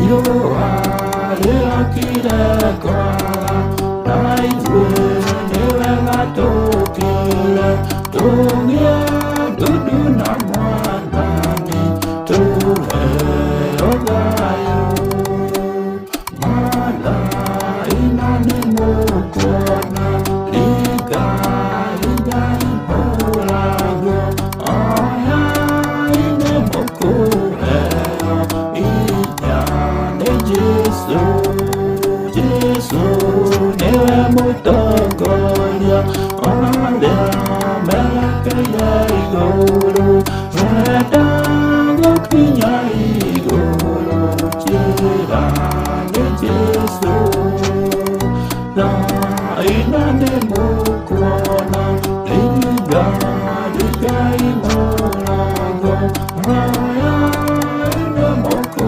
Yo ale akira kwa Naizwe newe matokele Tumia dudu na mwanani Tuwe ogayo Mala inani mukona Liga inani pulago Aya ine mokuheo Iyane Jesu Jesu newe mutongolia Ole meleke ya iguru Reda